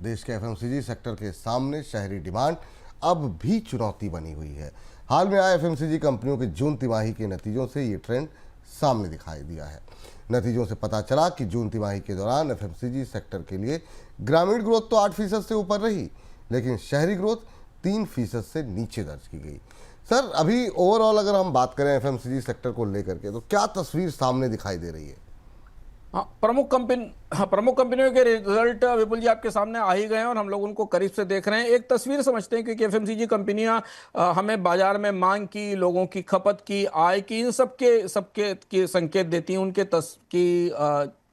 देश के FMCG sector के सामने शहरी डिमांड अब भी चुनौती बनी हुई है। हाल में आए एफएमसीजी कंपनियों के जून तिमाही के नतीजों से ये ट्रेंड सामने दिखाई दिया है। नतीजों से पता चला कि जून तिमाही के दौरान एफएमसीजी सेक्टर के लिए ग्रामीण ग्रोथ तो 8% से ऊपर रही, लेकिन शहरी ग्रोथ 3% से नीचे दर्ज की गई। सर, अभी ओवरऑल अगर हम बात करें एफएमसीजी सेक्टर को लेकर के, तो क्या तस्वीर सामने दिखाई दे रही है? प्रमुख कंपनियों के रिजल्ट विपुल जी आपके सामने आ ही गए हैं और हम लोग उनको करीब से देख रहे हैं। एक तस्वीर समझते हैं, क्योंकि एफएमसीजी कंपनियां हमें बाजार में मांग की, लोगों की खपत की, आय की, इन सबके संकेत देती हैं। उनके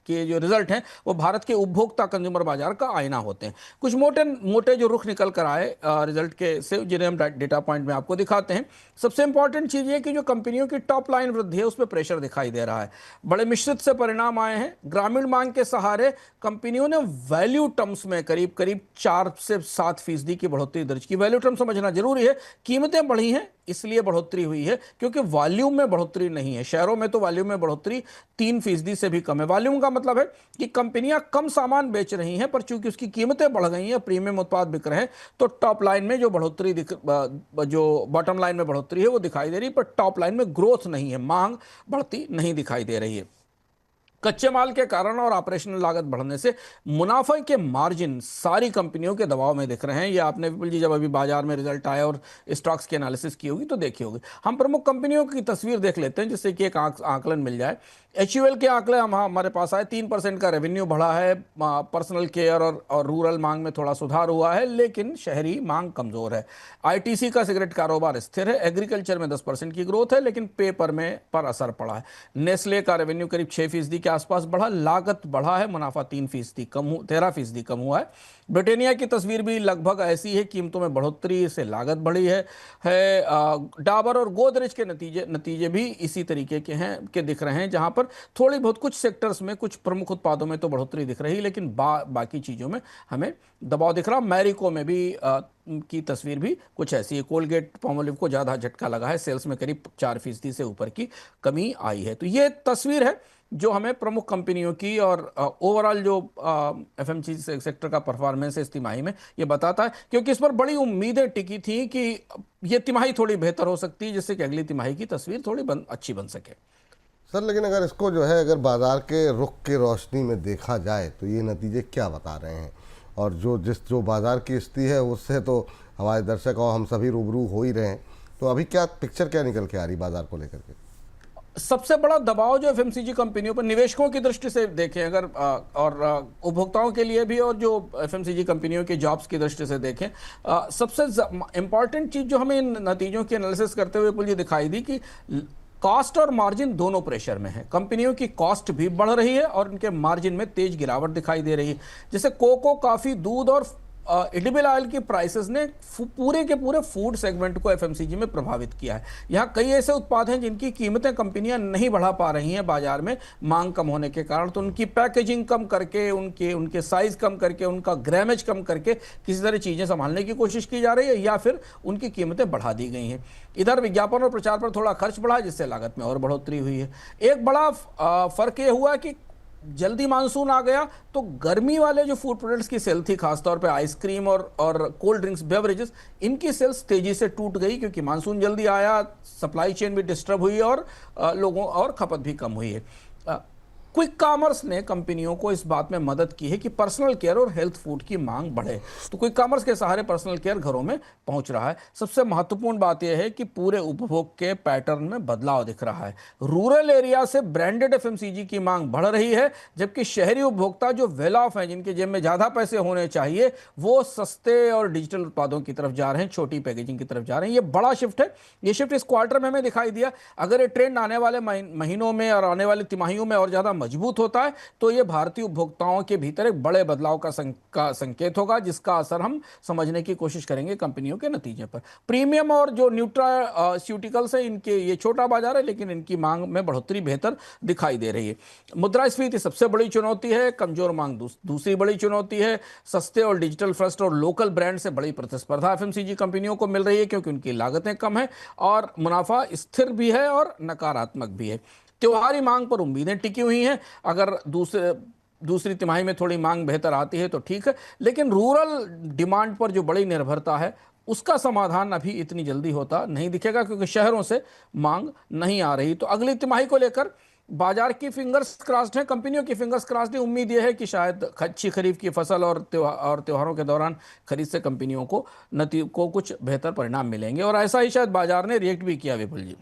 के जो रिजल्ट हैं वो भारत के उपभोक्ता कंज्यूमर बाजार का आईना होते हैं। कुछ मोटे मोटे जो रुख निकल कर आए रिजल्ट के से, जिन्हें हम डेटा पॉइंट में आपको दिखाते हैं। सबसे इंपॉर्टेंट चीज़ ये कि जो कंपनियों की टॉप लाइन वृद्धि है उस पर प्रेशर दिखाई दे रहा है। बड़े मिश्रित से परिणाम आए हैं। ग्रामीण मांग के सहारे कंपनियों ने वैल्यू टर्म्स में करीब करीब 4 से 7% की बढ़ोतरी दर्ज की। वैल्यू टर्म समझना जरूरी है। कीमतें बढ़ी हैं इसलिए बढ़ोतरी हुई है, क्योंकि वॉल्यूम में बढ़ोतरी नहीं है। शहरों में तो वॉल्यूम में बढ़ोतरी 3% से भी कम है। वॉल्यूम का मतलब है कि कंपनियां कम सामान बेच रही हैं, पर चूंकि उसकी कीमतें बढ़ गई हैं, प्रीमियम उत्पाद बिक रहे हैं, तो टॉप लाइन में जो बढ़ोतरी जो बॉटम लाइन में बढ़ोतरी है वो दिखाई दे रही है, पर टॉप लाइन में ग्रोथ नहीं है, मांग बढ़ती नहीं दिखाई दे रही है। कच्चे माल के कारण और ऑपरेशनल लागत बढ़ने से मुनाफे के मार्जिन सारी कंपनियों के दबाव में दिख रहे हैं। ये आपने विपुल जी जब अभी बाजार में रिजल्ट आए और स्टॉक्स की एनालिसिस की होगी तो देखी होगी। हम प्रमुख कंपनियों की तस्वीर देख लेते हैं जिससे कि एक आकलन मिल जाए। एचयूएल के आंकड़े हमारे पास आए। 3% का रेवेन्यू बढ़ा है। पर्सनल केयर और रूरल मांग में थोड़ा सुधार हुआ है, लेकिन शहरी मांग कमजोर है। आईटीसी का सिगरेट कारोबार स्थिर है। एग्रीकल्चर में 10% की ग्रोथ है, लेकिन पेपर में पर असर पड़ा है। नेस्ले का रेवेन्यू करीब 6% के आसपास बढ़ा। लागत बढ़ा है। मुनाफा 13% कम हुआ है। ब्रिटानिया की तस्वीर भी लगभग ऐसी है। कीमतों में बढ़ोतरी से लागत बढ़ी है। डाबर और गोदरेज के नतीजे भी इसी तरीके के दिख रहे हैं, जहां पर थोड़ी बहुत कुछ सेक्टर्स में, कुछ प्रमुख उत्पादों में तो बढ़ोतरी दिख रही है, लेकिन बाकी चीजों में हमें दबाव दिख रहा। मैरिको में भी की तस्वीर भी कुछ ऐसी है। कोलगेट पामोलिव को ज्यादा झटका लगा है। सेल्स में करीब 4% से ऊपर की कमी आई है। तो ये तस्वीर है जो हमें प्रमुख कंपनियों की और ओवरऑल जो एफएमसीजी सेक्टर का परफॉर्मेंस है इस तिमाही में ये बताता है, क्योंकि इस पर बड़ी उम्मीदें टिकी थी कि ये तिमाही थोड़ी बेहतर हो सकती है, जिससे कि अगली तिमाही की तस्वीर थोड़ी अच्छी बन सके। सर, लेकिन अगर इसको जो है अगर बाजार के रुख की रोशनी में देखा जाए तो ये नतीजे क्या बता रहे हैं, और जो बाजार की स्थिति है उससे तो हमारे दर्शक और हम सभी रूबरू हो ही रहे हैं। तो अभी क्या पिक्चर क्या निकल के आ रही बाजार को लेकर के? सबसे बड़ा दबाव जो एफएमसीजी कंपनियों पर, निवेशकों की दृष्टि से देखें अगर, और उपभोक्ताओं के लिए भी, और जो एफएमसीजी कंपनियों के जॉब्स की दृष्टि से देखें, सबसे इंपॉर्टेंट चीज जो हमें इन नतीजों की एनालिसिस करते हुए मुझे दिखाई दी कि कॉस्ट और मार्जिन दोनों प्रेशर में है। कंपनियों की कॉस्ट भी बढ़ रही है और उनके मार्जिन में तेज गिरावट दिखाई दे रही है। जैसे कोको, कॉफी, दूध और एडिबल ऑयल की प्राइसेस ने पूरे के पूरे फूड सेगमेंट को एफएमसीजी में प्रभावित किया है। यहाँ कई ऐसे उत्पाद हैं जिनकी कीमतें कंपनियां नहीं बढ़ा पा रही हैं बाजार में मांग कम होने के कारण। तो उनकी पैकेजिंग कम करके, उनके साइज कम करके, उनका ग्रामेज कम करके किसी तरह चीजें संभालने की कोशिश की जा रही है, या फिर उनकी कीमतें बढ़ा दी गई हैं। इधर विज्ञापन और प्रचार पर थोड़ा खर्च बढ़ा, जिससे लागत में और बढ़ोतरी हुई है। एक बड़ा फर्क यह हुआ कि जल्दी मानसून आ गया तो गर्मी वाले जो फूड प्रोडक्ट्स की सेल थी, खासतौर पे आइसक्रीम और कोल्ड ड्रिंक्स, बेवरेजेस, इनकी सेल्स तेजी से टूट गई, क्योंकि मानसून जल्दी आया, सप्लाई चेन भी डिस्टर्ब हुई और लोगों और खपत भी कम हुई है। क्विक कॉमर्स ने कंपनियों को इस बात में मदद की है कि पर्सनल केयर और हेल्थ फूड की मांग बढ़े। तो क्विक कॉमर्स के सहारे पर्सनल केयर घरों में पहुंच रहा है। सबसे महत्वपूर्ण बात यह है कि पूरे उपभोग के पैटर्न में बदलाव दिख रहा है। रूरल एरिया से ब्रांडेड एफएमसीजी की मांग बढ़ रही है, जबकि शहरी उपभोक्ता जो वेल ऑफ हैं, जिनके जेब में ज्यादा पैसे होने चाहिए, वो सस्ते और डिजिटल उत्पादों की तरफ जा रहे हैं, छोटी पैकेजिंग की तरफ जा रहे हैं। ये बड़ा शिफ्ट है। ये शिफ्ट इस क्वार्टर में हमें दिखाई दिया। अगर ये ट्रेंड आने वाले महीनों में और आने वाली तिमाहियों में और ज्यादा मजबूत होता है तो यह भारतीय उपभोक्ताओं के भीतर एक बड़े बदलाव का संकेत होगा, जिसका असर हम समझने की कोशिश करेंगे कंपनियों के नतीजे पर। प्रीमियम और जो न्यूट्रास्यूटिकल्स है, इनके ये छोटा बाजार है, लेकिन इनकी मांग में बढ़ोतरी बेहतर दिखाई दे रही है। मुद्रास्फीति सबसे बड़ी चुनौती है। कमजोर मांग दूसरी बड़ी चुनौती है। सस्ते और डिजिटल फर्स्ट और लोकल ब्रांड से बड़ी प्रतिस्पर्धा एफएमसीजी कंपनियों को मिल रही है, क्योंकि उनकी लागतें कम है और मुनाफा स्थिर भी है और नकारात्मक भी है। त्योहारी मांग पर उम्मीदें टिकी हुई हैं। अगर दूसरे दूसरी तिमाही में थोड़ी मांग बेहतर आती है तो ठीक है, लेकिन रूरल डिमांड पर जो बड़ी निर्भरता है उसका समाधान अभी इतनी जल्दी होता नहीं दिखेगा, क्योंकि शहरों से मांग नहीं आ रही। तो अगली तिमाही को लेकर बाजार की फिंगर्स क्रॉस्ड है, कंपनियों की फिंगर्स क्रॉस्ड है। उम्मीद यह है कि शायद अच्छी खरीफ की फसल और त्योहारों के दौरान खरीद से कंपनियों को कुछ बेहतर परिणाम मिलेंगे, और ऐसा ही शायद बाजार ने रिएक्ट भी किया विपुल जी।